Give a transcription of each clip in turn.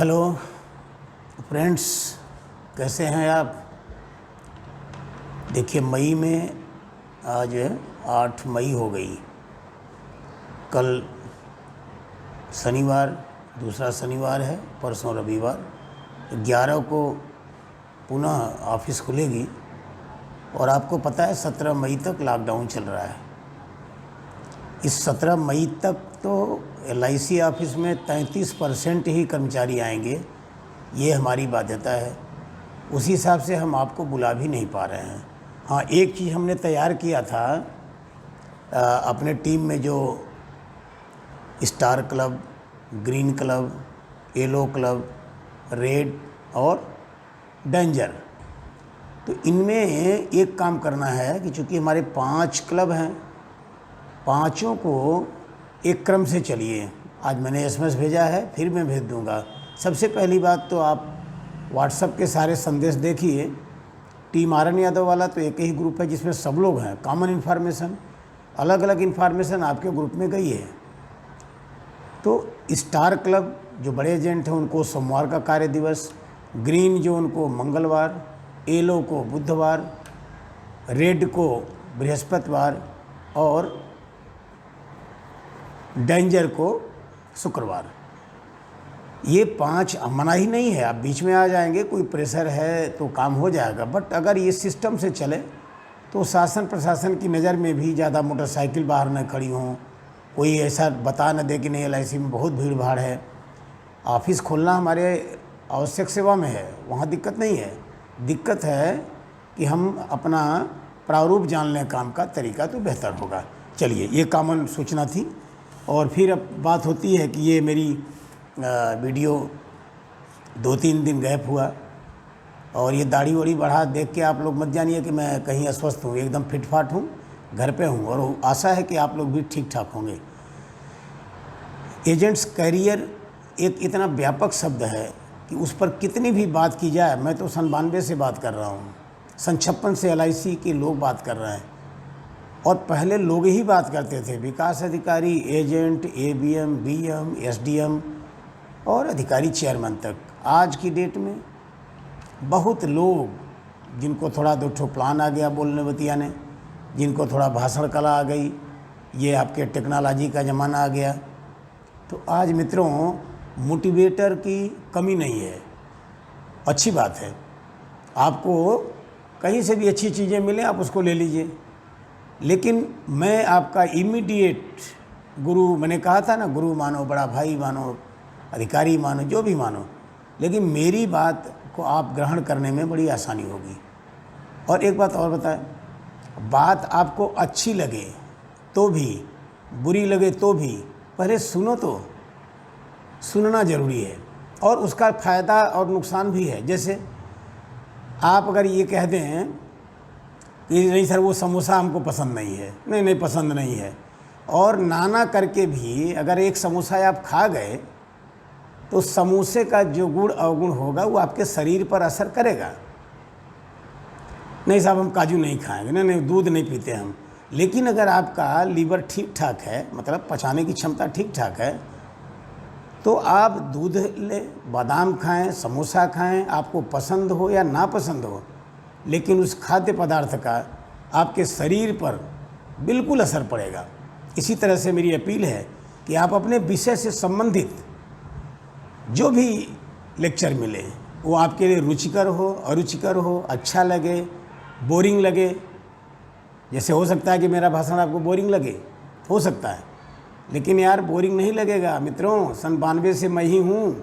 Hello friends, कैसे हैं आप। देखिए, मई में आज 8 मई हो गई। कल शनिवार, दूसरा शनिवार है, परसों रविवार। 11 को पुनः ऑफिस खुलेगी और आपको पता है 17 मई तक लॉकडाउन चल रहा है। इस 17 मई तक तो LIC ऑफिस में 33% ही कर्मचारी आएंगे, ये हमारी बाध्यता है। उसी हिसाब से हम आपको बुला भी नहीं पा रहे हैं। हाँ, एक चीज़ हमने तैयार किया था अपने टीम में, जो star club, green club, yellow club, red और डेंजर। तो इनमें एक काम करना है कि चूँकि हमारे 5 क्लब हैं, पाँचों को एक क्रम से चलिए। आज मैंने SMS भेजा है, फिर मैं भेज दूंगा। सबसे पहली बात तो आप WhatsApp के सारे संदेश देखिए। टीम आरएन यादव वाला तो एक ही ग्रुप है जिसमें सब लोग हैं, कॉमन इन्फॉर्मेशन। अलग अलग इन्फॉर्मेशन आपके ग्रुप में गई है। तो स्टार क्लब जो बड़े एजेंट हैं उनको सोमवार का कार्य दिवस, ग्रीन जो उनको मंगलवार, येलो को बुधवार, रेड को बृहस्पतिवार और डेंजर को शुक्रवार। ये 5 मना ही नहीं है, आप बीच में आ जाएंगे, कोई प्रेशर है तो काम हो जाएगा। बट अगर ये सिस्टम से चले तो शासन प्रशासन की नज़र में भी ज़्यादा मोटरसाइकिल बाहर न खड़ी हों, कोई ऐसा बता न दे कि नहीं LIC में बहुत भीड़ भाड़ है। ऑफिस खोलना हमारे आवश्यक सेवा में है, वहाँ दिक्कत नहीं है। दिक्कत है कि हम अपना प्रारूप जान लें काम का तरीका तो बेहतर होगा। चलिए, ये कॉमन सूचना थी। और फिर अब बात होती है कि ये मेरी वीडियो 2-3 दिन गैप हुआ, और ये दाढ़ी वाड़ी बढ़ा देख के आप लोग मत जानिए कि मैं कहीं अस्वस्थ हूँ। एकदम फिटफाट हूँ, घर पे हूँ, और आशा है कि आप लोग भी ठीक ठाक होंगे। एजेंट्स कैरियर एक इतना व्यापक शब्द है कि उस पर कितनी भी बात की जाए। मैं तो सन 92 से बात कर रहा हूँ, सन 56 से LIC के लोग बात कर रहे हैं, और पहले लोग ही बात करते थे। विकास अधिकारी, एजेंट, ABM, BM, SDM और अधिकारी चेयरमैन तक। आज की डेट में बहुत लोग, जिनको थोड़ा 2 प्लान आ गया बोलने बतियाने, जिनको थोड़ा भाषण कला आ गई, ये आपके टेक्नोलॉजी का ज़माना आ गया। तो आज मित्रों, मोटिवेटर की कमी नहीं है। अच्छी बात है, आपको कहीं से भी अच्छी चीज़ें मिलें आप उसको ले लीजिए। लेकिन मैं आपका इमीडिएट गुरु, मैंने कहा था ना, गुरु मानो, बड़ा भाई मानो, अधिकारी मानो, जो भी मानो, लेकिन मेरी बात को आप ग्रहण करने में बड़ी आसानी होगी। और एक बात और बताएं, बात आपको अच्छी लगे तो भी, बुरी लगे तो भी, पहले सुनो। तो सुनना ज़रूरी है, और उसका फ़ायदा और नुकसान भी है। जैसे आप अगर ये कह दें कि नहीं सर, वो समोसा हमको पसंद नहीं है, नहीं पसंद नहीं है, और नाना करके भी अगर एक समोसा आप खा गए तो समोसे का जो गुण अवगुण होगा वो आपके शरीर पर असर करेगा। नहीं साहब, हम काजू नहीं खाएंगे, नहीं दूध नहीं पीते हम। लेकिन अगर आपका लीवर ठीक ठाक है, मतलब पचाने की क्षमता ठीक ठाक है, तो आप दूध लें, बादाम खाएं, समोसा खाएं, आपको पसंद हो या ना पसंद हो, लेकिन उस खाद्य पदार्थ का आपके शरीर पर बिल्कुल असर पड़ेगा। इसी तरह से मेरी अपील है कि आप अपने विषय से संबंधित जो भी लेक्चर मिले वो आपके लिए रुचिकर हो, अरुचिकर हो, अच्छा लगे, बोरिंग लगे। जैसे हो सकता है कि मेरा भाषण आपको बोरिंग लगे, हो सकता है, लेकिन यार बोरिंग नहीं लगेगा मित्रों। सन 92 से मैं ही हूँ,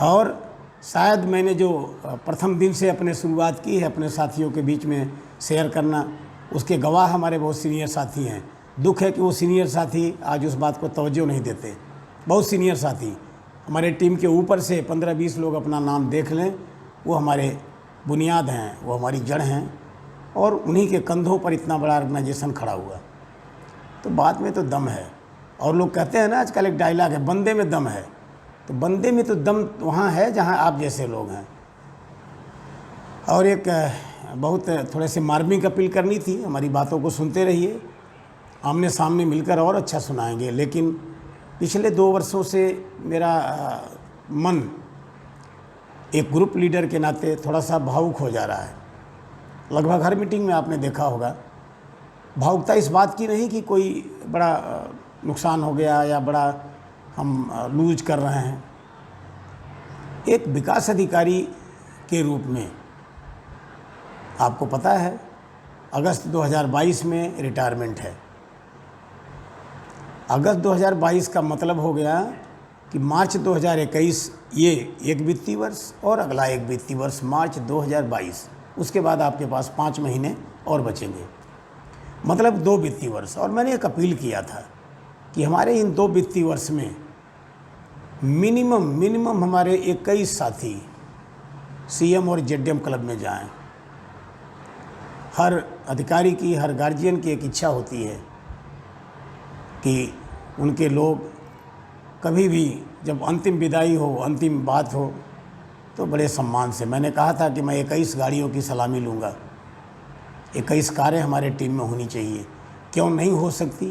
और शायद मैंने जो प्रथम दिन से अपने शुरुआत की है अपने साथियों के बीच में शेयर करना, उसके गवाह हमारे बहुत सीनियर साथी हैं। दुख है कि वो सीनियर साथी आज उस बात को तवज्जो नहीं देते। बहुत सीनियर साथी हमारे टीम के ऊपर से 15-20 लोग अपना नाम देख लें, वो हमारे बुनियाद हैं, वो हमारी जड़ हैं, और उन्हीं के कंधों पर इतना बड़ा ऑर्गेनाइजेशन खड़ा हुआ। तो बात में तो दम है। और लोग कहते हैं ना, आजकल एक डायलॉग है, बंदे में दम है। तो बंदे में तो दम वहाँ है जहाँ आप जैसे लोग हैं। और एक बहुत थोड़े से मार्मिक अपील करनी थी, हमारी बातों को सुनते रहिए, आमने सामने मिलकर और अच्छा सुनाएंगे। लेकिन पिछले 2 वर्षों से मेरा मन एक ग्रुप लीडर के नाते थोड़ा सा भावुक हो जा रहा है। लगभग हर मीटिंग में आपने देखा होगा, भावुकता इस बात की नहीं कि कोई बड़ा नुकसान हो गया या बड़ा हम लूज कर रहे हैं। एक विकास अधिकारी के रूप में आपको पता है अगस्त 2022 में रिटायरमेंट है। अगस्त 2022 का मतलब हो गया कि मार्च 2021 ये एक वित्तीय वर्ष और अगला एक वित्तीय वर्ष मार्च 2022, उसके बाद आपके पास 5 महीने और बचेंगे, मतलब 2 वित्तीय वर्ष। और मैंने एक अपील किया था कि हमारे इन 2 वित्तीय वर्ष में मिनिमम हमारे 21 साथी सीएम और जेडीएम क्लब में जाएं। हर अधिकारी की, हर गार्जियन की एक इच्छा होती है कि उनके लोग कभी भी जब अंतिम विदाई हो, अंतिम बात हो, तो बड़े सम्मान से। मैंने कहा था कि मैं 21 गाड़ियों की सलामी लूँगा, 21 कारें हमारे टीम में होनी चाहिए। क्यों नहीं हो सकती,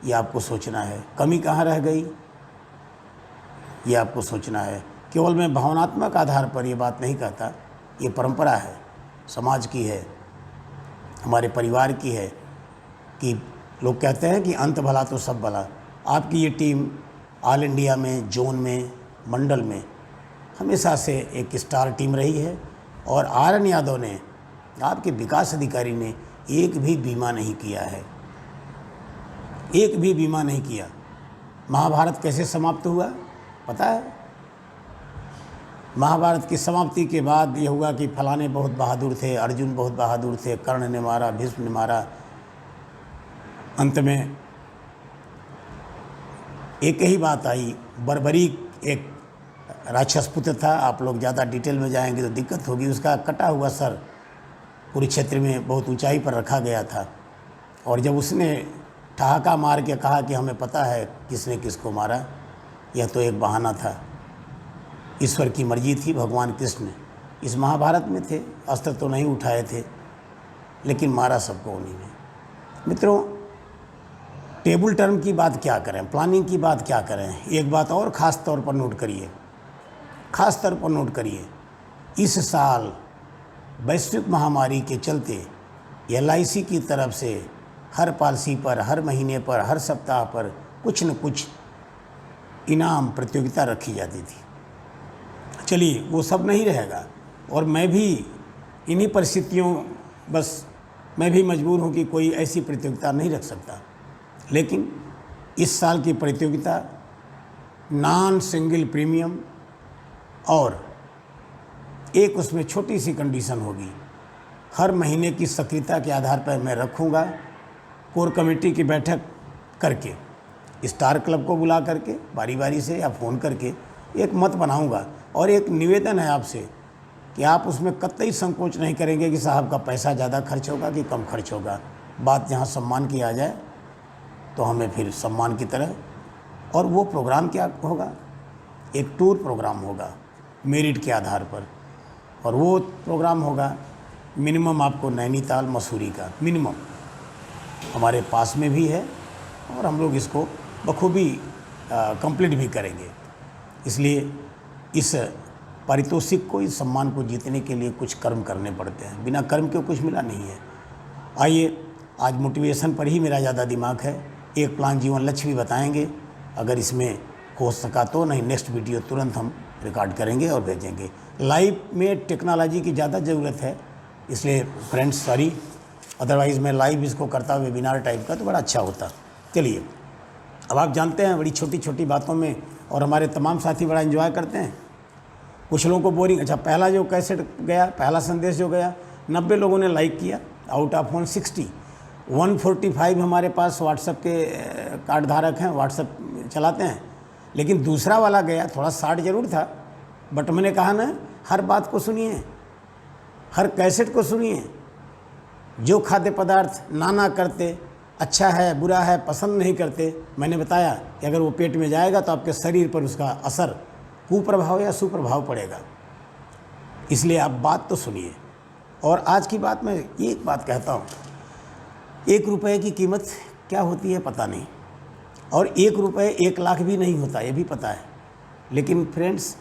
ये आपको सोचना है। कमी कहाँ रह गई, ये आपको सोचना है। केवल मैं भावनात्मक आधार पर ये बात नहीं कहता, ये परंपरा है, समाज की है, हमारे परिवार की है कि लोग कहते हैं कि अंत भला तो सब भला। आपकी ये टीम ऑल इंडिया में, जोन में, मंडल में हमेशा से एक स्टार टीम रही है। और आर.एन. यादव ने, आपके विकास अधिकारी ने एक भी बीमा नहीं किया है, एक भी बीमा नहीं किया। महाभारत कैसे समाप्त हुआ पता है? महाभारत की समाप्ति के बाद ये हुआ कि फलाने बहुत बहादुर थे, अर्जुन बहुत बहादुर थे, कर्ण ने मारा, भीष्म ने मारा। अंत में एक ही बात आई, बर्बरीक एक राक्षस पुत्र था। आप लोग ज़्यादा डिटेल में जाएंगे तो दिक्कत होगी। उसका कटा हुआ सर कुरुक्षेत्र में बहुत ऊंचाई पर रखा गया था, और जब उसने ठहाका मार के कहा कि हमें पता है किसने किसको मारा, यह तो एक बहाना था, ईश्वर की मर्जी थी। भगवान कृष्ण इस महाभारत में थे, अस्त्र तो नहीं उठाए थे, लेकिन मारा सबको उन्हीं ने। मित्रों, टेबल टर्म की बात क्या करें, प्लानिंग की बात क्या करें। एक बात और ख़ास तौर पर नोट करिए, ख़ास तौर पर नोट करिए, इस साल वैश्विक महामारी के चलते LIC की तरफ से हर पॉलिसी पर, हर महीने पर, हर सप्ताह पर कुछ न कुछ इनाम प्रतियोगिता रखी जाती थी। चलिए वो सब नहीं रहेगा, और मैं भी इन्हीं परिस्थितियों, बस मैं भी मजबूर हूँ कि कोई ऐसी प्रतियोगिता नहीं रख सकता। लेकिन इस साल की प्रतियोगिता नॉन सिंगल प्रीमियम, और एक उसमें छोटी सी कंडीशन होगी, हर महीने की सक्रियता के आधार पर मैं रखूँगा कोर कमेटी की बैठक करके, स्टार क्लब को बुला करके बारी बारी से या फ़ोन करके एक मत बनाऊंगा। और एक निवेदन है आपसे कि आप उसमें कतई संकोच नहीं करेंगे कि साहब का पैसा ज़्यादा खर्च होगा कि कम खर्च होगा। बात जहाँ सम्मान की आ जाए तो हमें फिर सम्मान की तरह। और वो प्रोग्राम क्या होगा, एक टूर प्रोग्राम होगा मेरिट के आधार पर, और वो प्रोग्राम होगा मिनिमम आपको नैनीताल, मसूरी का मिनिमम हमारे पास में भी है, और हम लोग इसको बखूबी कंप्लीट भी करेंगे। इसलिए इस पारितोषिक को, इस सम्मान को जीतने के लिए कुछ कर्म करने पड़ते हैं, बिना कर्म के कुछ मिला नहीं है। आइए, आज मोटिवेशन पर ही मेरा ज़्यादा दिमाग है। एक प्लान जीवन लक्ष्य भी बताएंगे, अगर इसमें हो सका तो, नहीं नेक्स्ट वीडियो तुरंत हम रिकॉर्ड करेंगे और भेजेंगे। लाइव में टेक्नोलॉजी की ज़्यादा ज़रूरत है, इसलिए फ्रेंड्स सॉरी, अदरवाइज़ मैं लाइव इसको करता वेबिनार टाइप का तो बड़ा अच्छा होता। चलिए, अब आप जानते हैं बड़ी छोटी छोटी बातों में, और हमारे तमाम साथी बड़ा एंजॉय करते हैं। कुछ लोगों को बोरिंग, अच्छा पहला जो कैसेट गया, पहला संदेश जो गया, 90 लोगों ने लाइक किया आउट ऑफ 160। 145 हमारे पास व्हाट्सएप के कार्ड धारक हैं, व्हाट्सएप चलाते हैं। लेकिन दूसरा वाला गया, थोड़ा 60 जरूर था, बट मैंने कहा ना, हर बात को सुनिए, हर कैसेट को सुनिए। जो खाद्य पदार्थ ना करते, अच्छा है बुरा है पसंद नहीं करते, मैंने बताया कि अगर वो पेट में जाएगा तो आपके शरीर पर उसका असर, कुप्रभाव या सुप्रभाव पड़ेगा। इसलिए आप बात तो सुनिए। और आज की बात मैं एक बात कहता हूँ, 1 रुपये की कीमत क्या होती है पता नहीं, और 1 रुपये 1 लाख भी नहीं होता, ये भी पता है। लेकिन फ्रेंड्स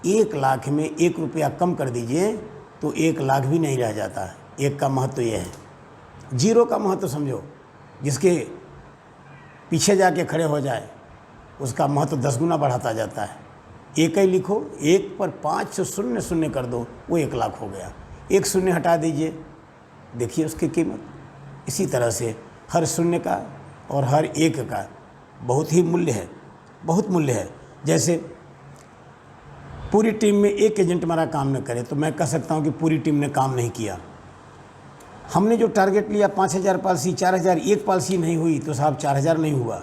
1 लाख में 1 रुपया कम कर दीजिए तो 1 लाख भी नहीं रह जाता है। 1 का महत्व ये है। 0 का महत्व समझो, जिसके पीछे जाके खड़े हो जाए उसका महत्व 10 गुना बढ़ाता जाता है। 1 ही लिखो, 1 पर 5 शून्य शून्य कर दो, वो 1 लाख हो गया। 1 शून्य हटा दीजिए, देखिए उसकी कीमत। इसी तरह से हर शून्य का और हर 1 का बहुत ही मूल्य है, बहुत मूल्य है। जैसे पूरी टीम में एक एजेंट हमारा काम न करे तो मैं कह सकता हूँ कि पूरी टीम ने काम नहीं किया। हमने जो टारगेट लिया 5000 पॉलिसी, 4000, 1 पॉलिसी नहीं हुई तो साहब 4000 नहीं हुआ।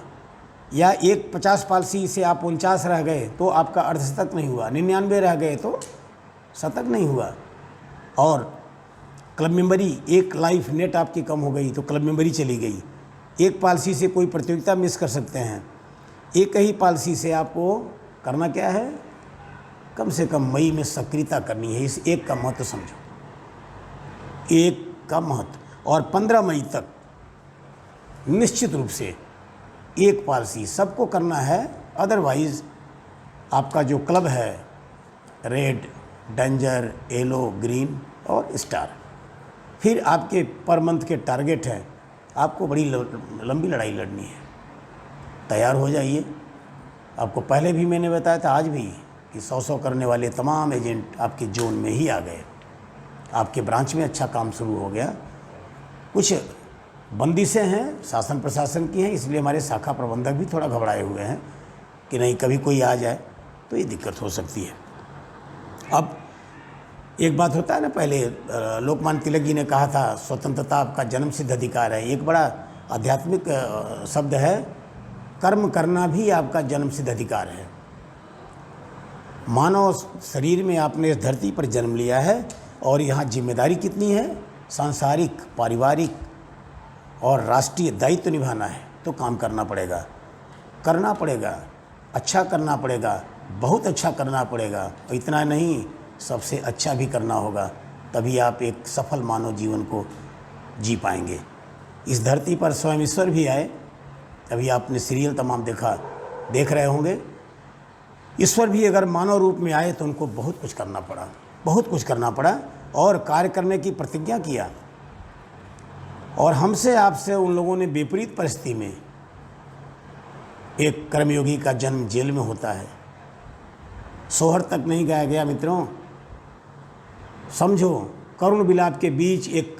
या 50 पॉलिसी से आप 49 रह गए तो आपका अर्धशतक नहीं हुआ। 99 रह गए तो शतक नहीं हुआ। और क्लब मेंबरी, 1 लाइफ नेट आपकी कम हो गई तो क्लब मेंबरी चली गई। 1 पॉलिसी से कोई प्रतियोगिता मिस कर सकते हैं। 1 ही पॉलिसी से आपको करना क्या है, कम से कम मई में सक्रियता करनी है। इस 1 का महत्व समझो, 1 का महत्व। और 15 मई तक निश्चित रूप से 1 पॉलिसी सबको करना है। अदरवाइज़ आपका जो क्लब है, रेड, डेंजर, येलो, ग्रीन और स्टार, फिर आपके पर मंथ के टारगेट हैं। आपको बड़ी लंबी लड़ाई लड़नी है। तैयार हो जाइए। आपको पहले भी मैंने बताया था, आज भी, कि 100 करने वाले तमाम एजेंट आपके जोन में ही आ गए। आपके ब्रांच में अच्छा काम शुरू हो गया। कुछ बंदिशें हैं शासन प्रशासन की हैं, इसलिए हमारे शाखा प्रबंधक भी थोड़ा घबराए हुए हैं कि नहीं कभी कोई आ जाए तो ये दिक्कत हो सकती है। अब एक बात होता है ना, पहले लोकमान्य तिलक जी ने कहा था स्वतंत्रता आपका जन्मसिद्ध अधिकार है। एक बड़ा आध्यात्मिक शब्द है, कर्म करना भी आपका जन्मसिद्ध अधिकार है। मानव शरीर में आपने इस धरती पर जन्म लिया है और यहाँ जिम्मेदारी कितनी है, सांसारिक, पारिवारिक और राष्ट्रीय दायित्व निभाना है। तो काम करना पड़ेगा, करना पड़ेगा, अच्छा करना पड़ेगा, बहुत अच्छा करना पड़ेगा। और इतना नहीं, सबसे अच्छा भी करना होगा, तभी आप एक सफल मानव जीवन को जी पाएंगे। इस धरती पर स्वयं ईश्वर भी आए। अभी आपने सीरियल तमाम देख रहे होंगे। ईश्वर भी अगर मानव रूप में आए तो उनको बहुत कुछ करना पड़ा, बहुत कुछ करना पड़ा और कार्य करने की प्रतिज्ञा किया। और हमसे आपसे उन लोगों ने विपरीत परिस्थिति में, एक कर्मयोगी का जन्म जेल में होता है, सोहर तक नहीं गाया गया। मित्रों समझो, करुण विलाप के बीच एक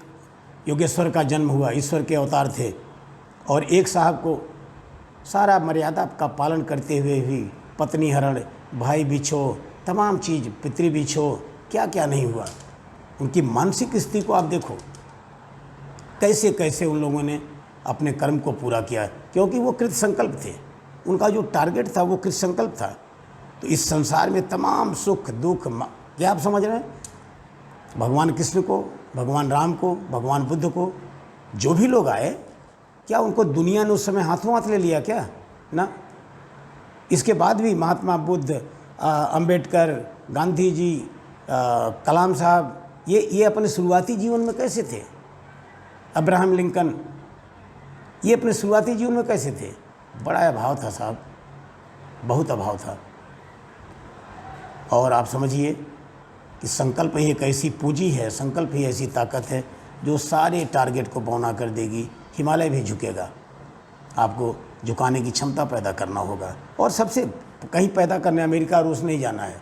योगेश्वर का जन्म हुआ। ईश्वर के अवतार थे और एक साहब को सारा मर्यादा का पालन करते हुए भी पत्नी हरण, भाई बिछो, तमाम चीज़, पितृ बिछो, क्या क्या नहीं हुआ। उनकी मानसिक स्थिति को आप देखो, कैसे कैसे उन लोगों ने अपने कर्म को पूरा किया, क्योंकि वो कृत संकल्प थे। उनका जो टारगेट था वो कृत संकल्प था। तो इस संसार में तमाम सुख दुख, क्या आप समझ रहे हैं, भगवान कृष्ण को, भगवान राम को, भगवान बुद्ध को, जो भी लोग आए, क्या उनको दुनिया ने उस समय हाथों हाथ ले लिया क्या? ना। इसके बाद भी महात्मा बुद्ध, अंबेडकर, गांधी जी, कलाम साहब, ये अपने शुरुआती जीवन में कैसे थे? अब्राहम लिंकन, ये अपने शुरुआती जीवन में कैसे थे? बड़ा अभाव था साहब, बहुत अभाव था। और आप समझिए कि संकल्प ही एक ऐसी पूंजी है, संकल्प ही ऐसी ताकत है जो सारे टारगेट को बौना कर देगी। हिमालय भी झुकेगा। आपको झुकाने की क्षमता पैदा करना होगा। और सबसे कहीं पैदा करने अमेरिका रूस नहीं जाना है।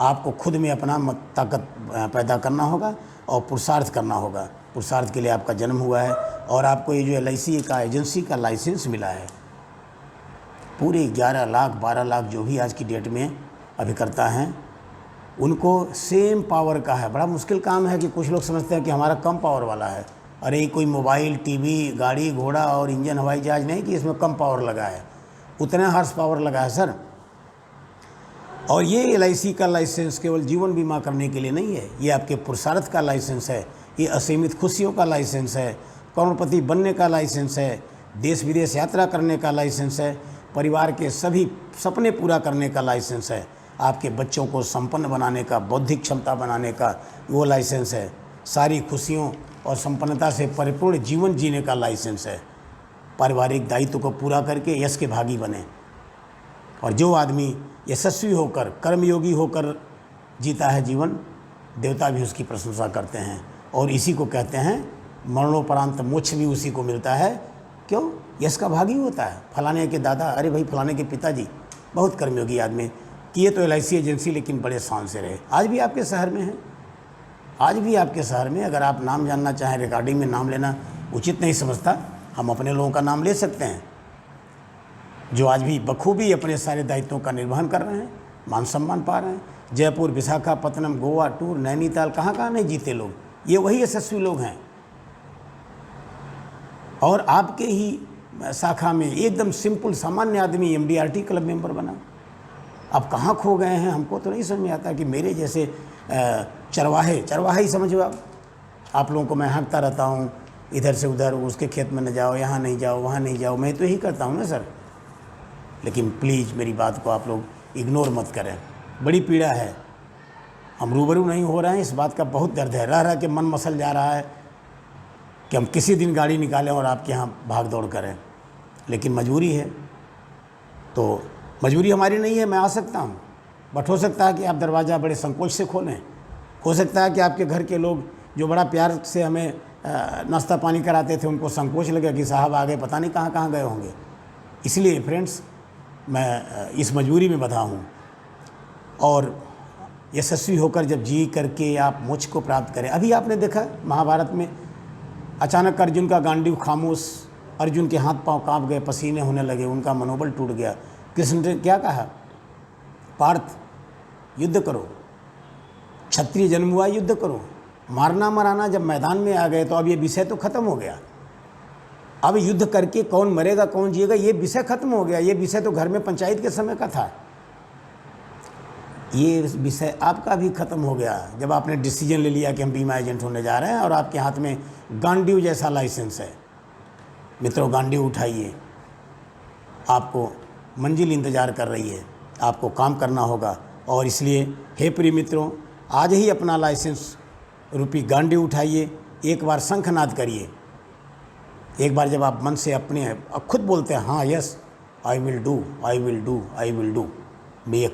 आपको खुद में अपना ताकत पैदा करना होगा और पुरुषार्थ करना होगा। पुरुषार्थ के लिए आपका जन्म हुआ है और आपको ये जो LIC का एजेंसी का लाइसेंस मिला है, पूरे 11 लाख 12 लाख जो भी आज की डेट में अभिकर्ता हैं, उनको सेम पावर का है। बड़ा मुश्किल काम है कि कुछ लोग समझते हैं कि हमारा कम पावर वाला है। अरे कोई मोबाइल, टीवी, गाड़ी घोड़ा और इंजन, हवाई जहाज नहीं कि इसमें कम पावर लगा है, उतना हॉर्स पावर लगा है सर। और ये LIC का लाइसेंस केवल जीवन बीमा करने के लिए नहीं है, ये आपके पुरुषार्थ का लाइसेंस है, ये असीमित खुशियों का लाइसेंस है, करोड़पति बनने का लाइसेंस है, देश विदेश यात्रा करने का लाइसेंस है, परिवार के सभी सपने पूरा करने का लाइसेंस है, आपके बच्चों को संपन्न बनाने का, बौद्धिक क्षमता बनाने का वो लाइसेंस है, सारी खुशियों और संपन्नता से परिपूर्ण जीवन जीने का लाइसेंस है, पारिवारिक दायित्व को पूरा करके यश के भागी बने। और जो आदमी यशस्वी होकर, कर्मयोगी होकर जीता है जीवन, देवता भी उसकी प्रशंसा करते हैं। और इसी को कहते हैं मरणोपरांत मोक्ष भी उसी को मिलता है। क्यों? यश का भागी होता है। फलाने के दादा, अरे भाई फलाने के पिताजी बहुत कर्मयोगी आदमी, किए तो LIC एजेंसी लेकिन बड़े शान से रहे। आज भी आपके शहर में है, आज भी आपके शहर में। अगर आप नाम जानना चाहें, रिकॉर्डिंग में नाम लेना उचित नहीं समझता, हम अपने लोगों का नाम ले सकते हैं जो आज भी बखूबी अपने सारे दायित्वों का निर्वहन कर रहे हैं, मान सम्मान पा रहे हैं। जयपुर, विशाखापत्तनम, गोवा टूर, नैनीताल, कहाँ कहाँ नहीं जीते लोग, ये वही यशस्वी लोग हैं। और आपके ही शाखा में एकदम सिंपल सामान्य आदमी MDRT क्लब मेंबर बना। अब कहाँ खो गए हैं, हमको तो नहीं समझ में आता कि मेरे जैसे चरवाहे ही समझो आप लोगों को मैं हाँकता रहता हूँ इधर से उधर, उसके खेत में न जाओ, यहाँ नहीं जाओ, वहाँ नहीं जाओ, मैं तो यही करता हूँ ना सर। लेकिन प्लीज़ मेरी बात को आप लोग इग्नोर मत करें, बड़ी पीड़ा है। हम रूबरू नहीं हो रहे हैं, इस बात का बहुत दर्द है। रह के मन मसल जा रहा है कि हम किसी दिन गाड़ी निकालें और आपके यहाँ भाग दौड़ करें, लेकिन मजबूरी है। तो मजबूरी हमारी नहीं है, मैं आ सकता हूँ, बट हो सकता है कि आप दरवाज़ा बड़े संकोच से खोलें। हो सकता है कि आपके घर के लोग जो बड़ा प्यार से हमें नाश्ता पानी कराते थे, उनको संकोच लगे कि साहब आगे पता नहीं कहाँ कहाँ गए होंगे। इसलिए फ्रेंड्स, मैं इस मजबूरी में बंधा हूँ। और यशस्वी होकर जब जी करके आप मोक्ष को प्राप्त करें। अभी आपने देखा महाभारत में अचानक अर्जुन का गांडीव खामोश, अर्जुन के हाथ पांव कांप गए, पसीने होने लगे, उनका मनोबल टूट गया। कृष्ण ने क्या कहा? पार्थ युद्ध करो, क्षत्रिय जन्म हुआ युद्ध करो। मारना मराना जब मैदान में आ गए तो अब ये विषय तो खत्म हो गया। अब युद्ध करके कौन मरेगा कौन जिएगा ये विषय खत्म हो गया। ये विषय तो घर में पंचायत के समय का था। ये विषय आपका भी खत्म हो गया जब आपने डिसीजन ले लिया कि हम बीमा एजेंट होने जा रहे हैं और आपके हाथ में गांडीव जैसा लाइसेंस है। मित्रों, गांडीव उठाइए, आपको मंजिल इंतज़ार कर रही है, आपको काम करना होगा। और इसलिए हे प्रिय मित्रों, आज ही अपना लाइसेंस रूपी गांडीव उठाइए, एक बार शंखनाद करिए। एक बार जब आप मन से अपने खुद बोलते हैं हाँ yes I will do, I will do, I will do, मैं ये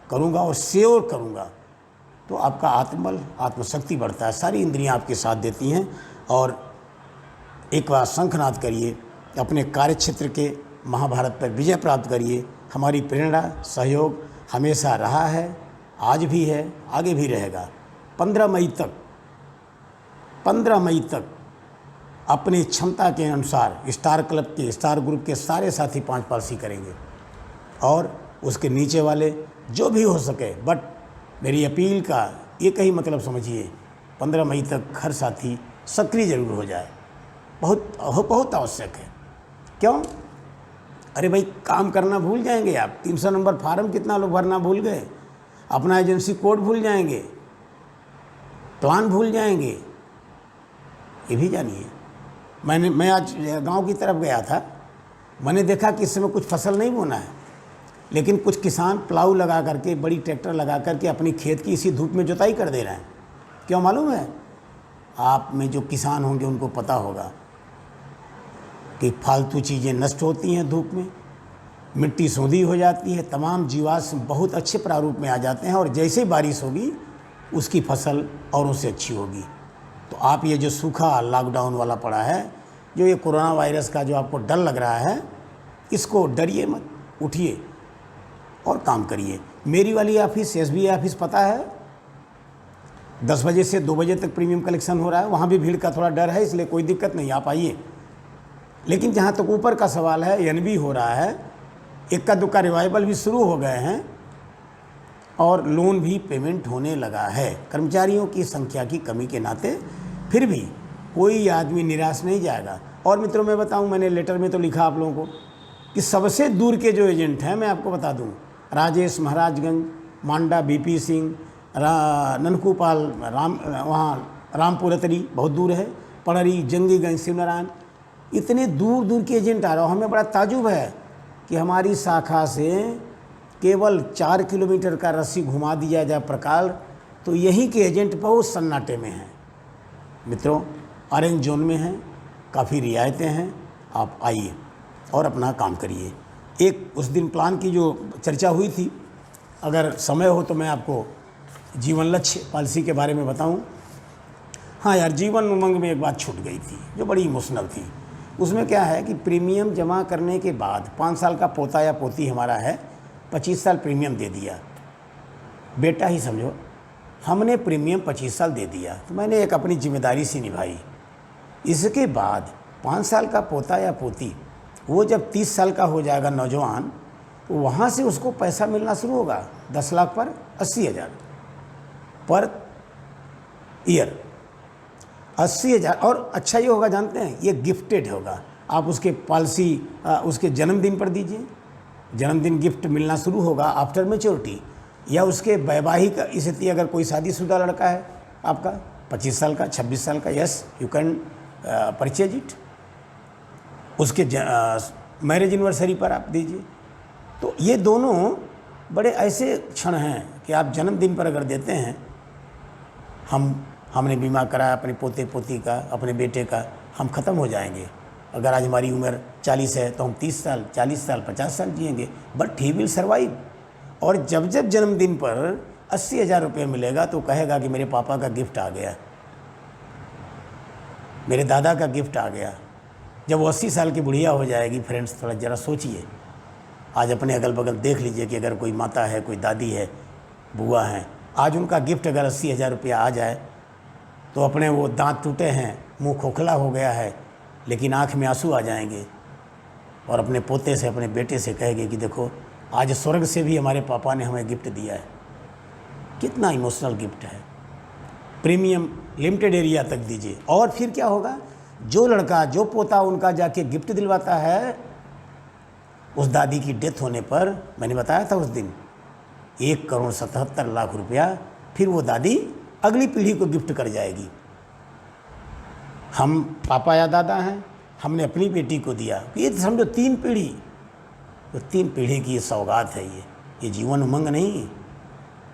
करूँगा और श्योर करूँगा, तो आपका आत्मबल, आत्मशक्ति बढ़ता है, सारी इंद्रियां आपके साथ देती हैं। और एक बार शंखनाद करिए, अपने कार्यक्षेत्र के महाभारत पर विजय प्राप्त करिए। हमारी प्रेरणा, सहयोग हमेशा रहा है, आज भी है, आगे भी रहेगा। 15 मई तक अपनी क्षमता के अनुसार स्टार क्लब के, स्टार ग्रुप के सारे साथी 5 पारसी करेंगे और उसके नीचे वाले जो भी हो सके। बट मेरी अपील का एक ही मतलब समझिए, 15 मई तक हर साथी सक्रिय जरूर हो जाए, बहुत आवश्यक है। क्यों? अरे भाई, काम करना भूल जाएंगे आप। 300 नंबर फार्म कितना लोग भरना भूल गए, अपना एजेंसी कोड भूल जाएंगे, प्लान भूल जाएंगे। ये भी जानिए, मैं आज गांव की तरफ गया था, मैंने देखा कि इस समय कुछ फसल नहीं बोना है, लेकिन कुछ किसान प्लाऊ लगा करके, बड़ी ट्रैक्टर लगा करके अपनी खेत की इसी धूप में जुताई कर दे रहे हैं। क्यों मालूम है? आप में जो किसान होंगे उनको पता होगा कि फालतू चीज़ें नष्ट होती हैं धूप में, मिट्टी सौंधी हो जाती है, तमाम जीवाश्म बहुत अच्छे प्रारूप में आ जाते हैं और जैसे बारिश होगी उसकी फसल औरों से अच्छी होगी। तो आप ये जो सूखा लॉकडाउन वाला पड़ा है, जो ये कोरोना वायरस का जो आपको डर लग रहा है, इसको डरिए मत, उठिए और काम करिए। मेरी वाली ऑफिस SBI ऑफिस पता है 10 बजे से 2 बजे तक प्रीमियम कलेक्शन हो रहा है। वहाँ भी भीड़ का थोड़ा डर है, इसलिए कोई दिक्कत नहीं, आप आइए। लेकिन जहाँ तक ऊपर का सवाल है, NB हो रहा है, इक्का दुक्का रिवाइवल भी शुरू हो गए हैं और लोन भी पेमेंट होने लगा है। कर्मचारियों की संख्या की कमी के नाते फिर भी कोई आदमी निराश नहीं जाएगा। और मित्रों, मैं बताऊं, मैंने लेटर में तो लिखा आप लोगों को कि सबसे दूर के जो एजेंट हैं, मैं आपको बता दूं, राजेश महाराजगंज, मांडा, BP सिंह, ननकूपाल, वहाँ रामपुरतरी बहुत दूर है, पड़री, जंगीगंज, शिवनारायण, इतने दूर दूर के एजेंट आ रहे हो। हमें बड़ा ताजुब है कि हमारी शाखा से केवल 4 किलोमीटर का रस्सी घुमा दिया जाए प्रकार, तो यहीं के एजेंट बहुत सन्नाटे में हैं। मित्रों, ऑरेंज जोन में हैं, काफ़ी रियायतें हैं, आप आइए और अपना काम करिए। एक उस दिन प्लान की जो चर्चा हुई थी, अगर समय हो तो मैं आपको जीवन लक्ष्य पॉलिसी के बारे में बताऊं। हाँ यार, जीवन उमंग में एक बात छूट गई थी जो बड़ी इमोशनल थी। उसमें क्या है कि प्रीमियम जमा करने के बाद 5 साल का पोता या पोती हमारा है, 25 साल प्रीमियम दे दिया, बेटा ही समझो, हमने प्रीमियम 25 साल दे दिया, तो मैंने एक अपनी जिम्मेदारी सी निभाई। इसके बाद 5 साल का पोता या पोती वो जब 30 साल का हो जाएगा नौजवान, तो वहाँ से उसको पैसा मिलना शुरू होगा 10 लाख पर 80,000 पर ईयर, 80,000। और अच्छा ये होगा, जानते हैं, ये गिफ्टेड होगा। आप उसके पॉलिसी उसके जन्मदिन पर दीजिए, जन्मदिन गिफ्ट मिलना शुरू होगा आफ्टर मैच्योरिटी, या उसके वैवाहिक स्थिति, अगर कोई शादीशुदा लड़का है आपका 25 साल का 26 साल का, yes you can purchase it, उसके मैरिज एनिवर्सरी पर आप दीजिए। तो ये दोनों बड़े ऐसे क्षण हैं कि आप जन्मदिन पर अगर देते हैं, हमने बीमा कराया अपने पोते पोती का, अपने बेटे का, हम ख़त्म हो जाएंगे। अगर आज हमारी उम्र 40 है तो हम 30 साल 40 साल 50 साल जिएंगे, बट ही विल सर्वाइव। और जब जब जन्मदिन पर 80,000 रुपये मिलेगा तो कहेगा कि मेरे पापा का गिफ्ट आ गया, मेरे दादा का गिफ्ट आ गया। जब वो 80 साल की बुढ़िया हो जाएगी, फ्रेंड्स थोड़ा ज़रा सोचिए, आज अपने अगल बगल देख लीजिए कि अगर कोई माता है, कोई दादी है, बुआ हैं, आज उनका गिफ्ट अगर 80,000 रुपया आ जाए तो अपने वो दांत टूटे हैं, मुंह खोखला हो गया है, लेकिन आँख में आंसू आ जाएंगे और अपने पोते से, अपने बेटे से कहेंगे कि देखो आज स्वर्ग से भी हमारे पापा ने हमें गिफ्ट दिया है। कितना इमोशनल गिफ्ट है। प्रीमियम लिमिटेड एरिया तक दीजिए। और फिर क्या होगा, जो लड़का, जो पोता उनका जाके गिफ्ट दिलवाता है, उस दादी की डेथ होने पर, मैंने बताया था उस दिन, 1,77,00,000 रुपया फिर वो दादी अगली पीढ़ी को गिफ्ट कर जाएगी। हम पापा या दादा हैं, हमने अपनी बेटी को दिया, ये तो समझो 3 पीढ़ी, तो 3 पीढ़ी की ये सौगात है। ये जीवन उमंग नहीं,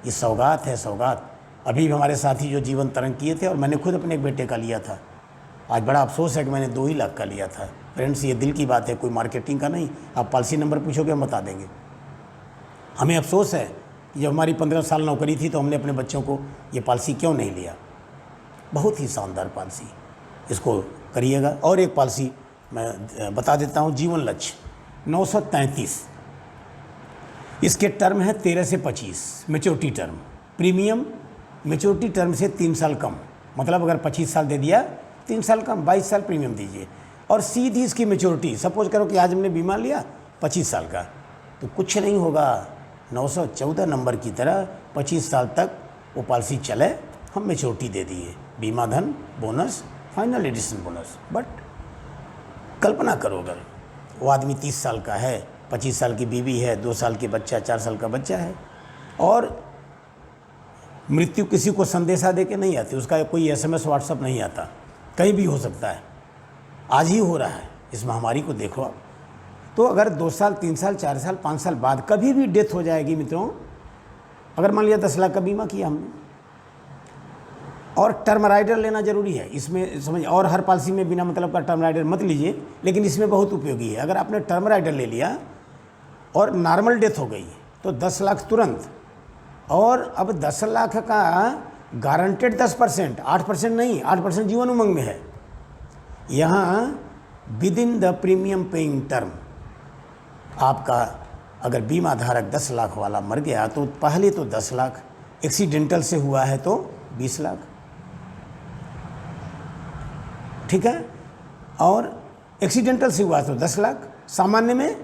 ये सौगात है, सौगात। अभी भी हमारे साथी जो जीवन तरंग किए थे, और मैंने खुद अपने एक बेटे का लिया था। आज बड़ा अफसोस है कि मैंने 2 ही लाख का लिया था। फ्रेंड्स, ये दिल की बात है, कोई मार्केटिंग का नहीं। आप पॉलिसी नंबर पूछोगे, हम बता देंगे। हमें अफसोस है कि जब हमारी 15 साल नौकरी थी तो हमने अपने बच्चों को ये पॉलिसी क्यों नहीं लिया। बहुत ही शानदार पॉलिसी, इसको करिएगा। और एक पॉलिसी मैं बता देता हूँ, जीवन लक्ष्य 933, इसके टर्म है 13 से 25 maturity term. Premium maturity term से 3 साल कम, मतलब अगर 25 साल दे दिया, 3 साल कम, 22 साल प्रीमियम दीजिए। और सीधी इसकी मेच्योरिटी, सपोज करो कि आज हमने बीमा लिया 25 साल का, तो कुछ नहीं होगा, 914 नंबर की तरह 25 साल तक वो पॉलिसी चले, हम मेच्योरिटी दे दिए, बीमा धन, bonus, final addition bonus. But कल्पना करो, अगर वो आदमी 30 साल का है, 25 साल की बीवी है, 2 साल की बच्चा, 4 साल का बच्चा है, और मृत्यु किसी को संदेशा दे के नहीं आती, उसका कोई SMS व्हाट्सअप नहीं आता, कहीं भी हो सकता है, आज ही हो रहा है। इस महामारी को देखो आप। तो अगर 2 साल 3 साल 4 साल 5 साल बाद कभी भी डेथ हो जाएगी मित्रों, अगर मान लिया 10 लाख का बीमा किया हमने, और टर्म राइडर लेना जरूरी है इसमें, समझ। और हर पॉलिसी में बिना मतलब का टर्म राइडर मत लीजिए, लेकिन इसमें बहुत उपयोगी है। अगर आपने टर्म राइडर ले लिया और नॉर्मल डेथ हो गई तो 10 लाख तुरंत, और अब 10 लाख का गारंटेड 10%, 8% नहीं, 8% जीवन उमंग में है। यहाँ with in the premium paying term, आपका अगर बीमा धारक 10 लाख वाला मर गया तो पहले तो 10 लाख, एक्सीडेंटल से हुआ है तो 20 लाख, ठीक है। और एक्सीडेंटल से हुआ तो 10 लाख, सामान्य में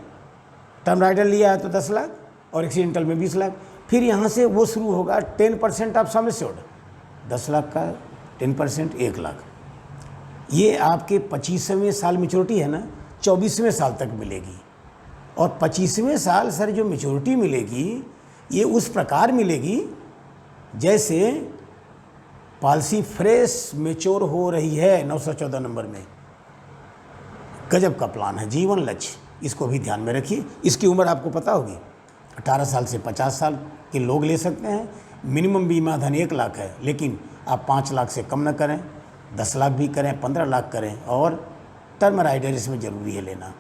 टर्म राइडर लिया है तो 10 लाख, और एक्सीडेंटल में 20 लाख। फिर यहाँ से वो शुरू होगा 10% ऑफ सम एश्योर्ड, 10 लाख का 10% 1 लाख। ये आपके 25वें साल मेच्योरिटी है ना, 24वें साल तक मिलेगी। और 25वें साल सर जो मेच्योरिटी मिलेगी, ये उस प्रकार मिलेगी जैसे पॉलिसी फ्रेश मेच्योर हो रही है 914 नंबर में। गजब का प्लान है जीवन लक्ष्य, इसको भी ध्यान में रखिए। इसकी उम्र आपको पता होगी, 18 साल से 50 साल के लोग ले सकते हैं। मिनिमम बीमा धन 1 लाख है, लेकिन आप 5 लाख से कम न करें, 10 लाख भी करें, 15 लाख करें, और टर्म राइडर इसमें ज़रूरी है लेना।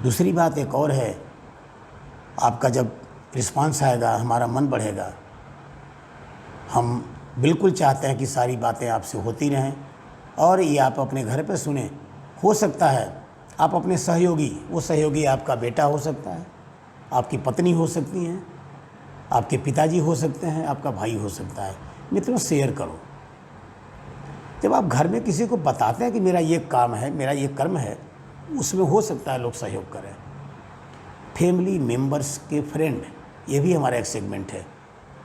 दूसरी बात एक और है, आपका जब रिस्पांस आएगा हमारा मन बढ़ेगा। हम बिल्कुल चाहते हैं कि सारी बातें आपसे होती रहें और ये आप अपने घर पे सुने। हो सकता है आप अपने सहयोगी, वो सहयोगी आपका बेटा हो सकता है, आपकी पत्नी हो सकती हैं, आपके पिताजी हो सकते हैं, आपका भाई हो सकता है। मित्रों, शेयर करो। जब आप घर में किसी को बताते हैं कि मेरा ये काम है, मेरा ये कर्म है, उसमें हो सकता है लोग सहयोग करें। फैमिली मेंबर्स के फ्रेंड, ये भी हमारा एक सेगमेंट है।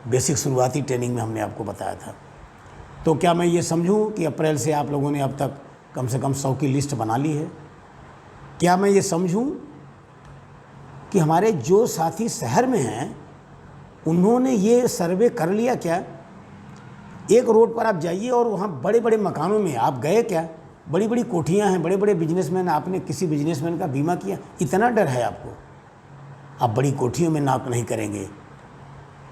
बेसिक शुरुआती ट्रेनिंग में हमने आपको बताया था। तो क्या मैं ये समझूं कि अप्रैल से आप लोगों ने अब तक कम से कम 100 की लिस्ट बना ली है? क्या मैं ये समझूं कि हमारे जो साथी शहर में हैं उन्होंने ये सर्वे कर लिया क्या? एक रोड पर आप जाइए और वहाँ बड़े बड़े मकानों में आप गए क्या? बड़ी बड़ी कोठियाँ हैं, बड़े बड़े बिजनेसमैन, आपने किसी बिजनेसमैन का बीमा किया? इतना डर है आपको? आप बड़ी कोठियों में नॉक नहीं करेंगे,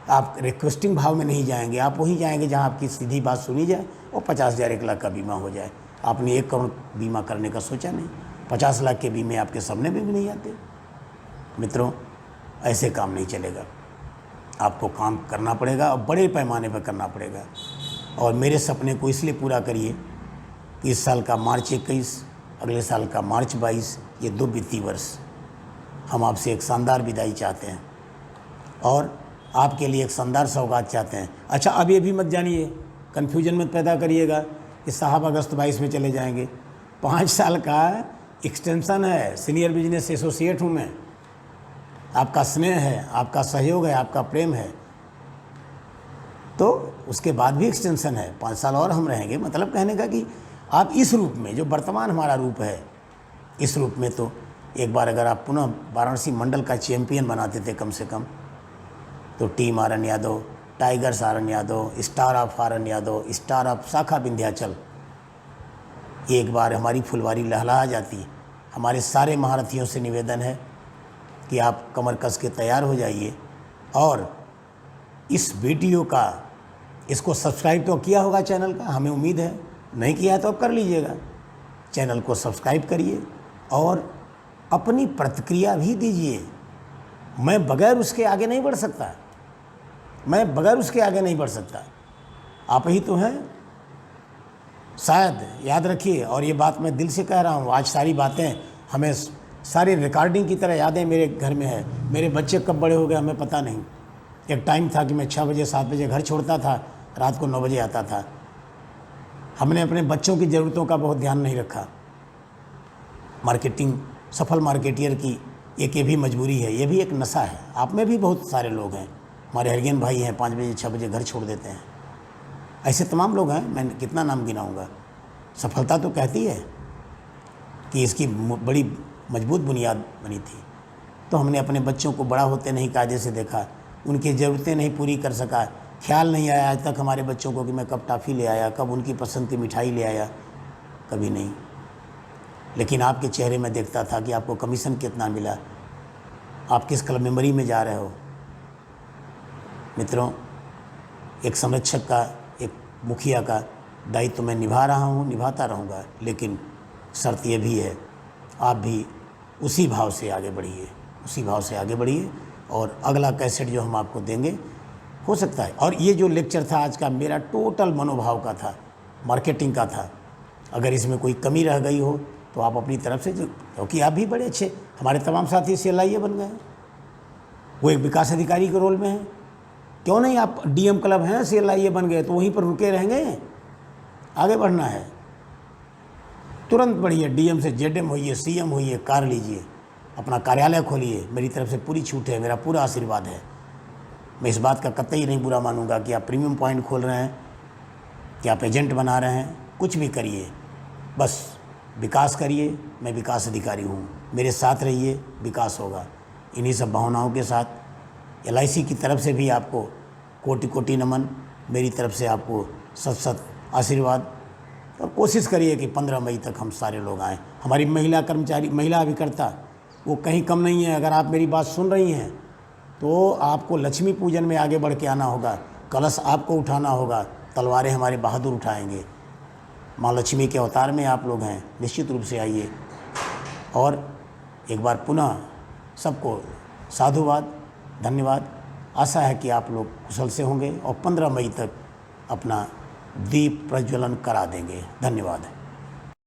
आप रिक्वेस्टिंग भाव में नहीं जाएंगे, आप वहीं जाएंगे जहाँ आपकी सीधी बात सुनी जाए और 50,000 1 लाख का बीमा हो जाए। आपने 1 करोड़ बीमा करने का सोचा नहीं, 50 लाख के बीमे आपके सपने में भी नहीं आते। मित्रों, ऐसे काम नहीं चलेगा। आपको काम करना पड़ेगा और बड़े पैमाने पर करना पड़ेगा। और मेरे सपने को इसलिए पूरा करिए कि इस साल का मार्च 21, अगले साल का मार्च 22, ये 2 वित्तीय वर्ष हम आपसे एक शानदार विदाई चाहते हैं और आपके लिए एक शानदार सौगात चाहते हैं। अच्छा, अब ये भी मत जानिए, कन्फ्यूजन मत पैदा करिएगा कि साहब अगस्त 22 में चले जाएंगे। 5 साल का एक्सटेंशन है, सीनियर बिजनेस एसोसिएट हूँ मैं। आपका स्नेह है, आपका सहयोग है, आपका प्रेम है, तो उसके बाद भी एक्सटेंशन है, 5 साल और हम रहेंगे। मतलब कहने का कि आप इस रूप में, जो वर्तमान हमारा रूप है, इस रूप में तो एक बार अगर आप पुनः वाराणसी मंडल का चैंपियन बनाते थे कम से कम, तो team Aryan Yadav, tigers Aryan Yadav, star of Aryan Yadav, star of शाखा विंध्याचल, एक बार हमारी फुलवारी लहलहा जाती। हमारे सारे महारथियों से निवेदन है कि आप कमर कस के तैयार हो जाइए और इस वीडियो का, इसको सब्सक्राइब तो किया होगा चैनल का, हमें उम्मीद है। नहीं किया तो अब कर लीजिएगा। चैनल को सब्सक्राइब करिए और अपनी प्रतिक्रिया भी दीजिए। मैं बगैर उसके आगे नहीं बढ़ सकता, मैं बगैर उसके आगे नहीं बढ़ सकता। आप ही तो हैं, शायद याद रखिए। और ये बात मैं दिल से कह रहा हूँ, आज सारी बातें हमें सारी रिकॉर्डिंग की तरह यादें मेरे घर में है। मेरे बच्चे कब बड़े हो गए हमें पता नहीं। एक टाइम था कि मैं 6 बजे 7 बजे घर छोड़ता था, रात को 9 बजे आता था। हमने अपने बच्चों की ज़रूरतों का बहुत ध्यान नहीं रखा। मार्केटिंग, सफल मार्केटियर की एक ये भी मजबूरी है, ये भी एक नशा है। आप में भी बहुत सारे लोग हैं, हमारे हरिजन भाई हैं, 5 बजे 6 बजे घर छोड़ देते हैं। ऐसे तमाम लोग हैं, मैं कितना नाम गिनाऊंगा। सफलता तो कहती है कि इसकी बड़ी मजबूत बुनियाद बनी थी। तो हमने अपने बच्चों को बड़ा होते नहीं कायदे से देखा, उनकी ज़रूरतें नहीं पूरी कर सका। ख्याल नहीं आया आज तक हमारे बच्चों को कि मैं कब टॉफ़ी ले आया, कब उनकी पसंद की मिठाई ले आया, कभी नहीं। लेकिन आपके चेहरे में देखता था कि आपको कमीशन कितना मिला, आप किस क्लब मेंबरी में जा रहे हो। मित्रों, एक संरक्षक का, एक मुखिया का दायित्व मैं निभा रहा हूँ, निभाता रहूँगा। लेकिन शर्त ये भी है, आप भी उसी भाव से आगे बढ़िए, उसी भाव से आगे बढ़िए। और अगला कैसेट जो हम आपको देंगे, हो सकता है, और ये जो लेक्चर था आज का, मेरा टोटल मनोभाव का था, मार्केटिंग का था। अगर इसमें कोई कमी रह गई हो तो आप अपनी तरफ से, क्योंकि आप भी बड़े अच्छे, हमारे तमाम साथी CLIA बन गए, वो एक विकास अधिकारी के रोल में है। क्यों नहीं, आप DM क्लब हैं, CLIA बन गए तो वहीं पर रुके रहेंगे। आगे बढ़ना है, तुरंत बढ़िए, DM से ZM होइए, CM होइए, कार लीजिए, अपना कार्यालय खोलिए। मेरी तरफ से पूरी छूट है, मेरा पूरा आशीर्वाद है। मैं इस बात का कतई नहीं बुरा मानूंगा कि आप प्रीमियम पॉइंट खोल रहे हैं, कि आप एजेंट बना रहे हैं। कुछ भी करिए, बस विकास करिए। मैं विकास अधिकारी हूँ, मेरे साथ रहिए, विकास होगा। इन्हीं सब भावनाओं के साथ LIC की तरफ से भी आपको कोटि कोटि नमन, मेरी तरफ से आपको सत सत आशीर्वाद। और कोशिश करिए कि 15 मई तक हम सारे लोग आएँ। हमारी महिला कर्मचारी, महिला अभिकर्ता, वो कहीं कम नहीं है। अगर आप मेरी बात सुन रही हैं तो आपको लक्ष्मी पूजन में आगे बढ़ के आना होगा, कलश आपको उठाना होगा, तलवारें हमारे बहादुर उठाएंगे। माँ लक्ष्मी के अवतार में आप लोग हैं, निश्चित रूप से आइए। और एक बार पुनः सबको साधुवाद, धन्यवाद। आशा है कि आप लोग कुशल से होंगे और 15 मई तक अपना दीप प्रज्वलन करा देंगे। धन्यवाद।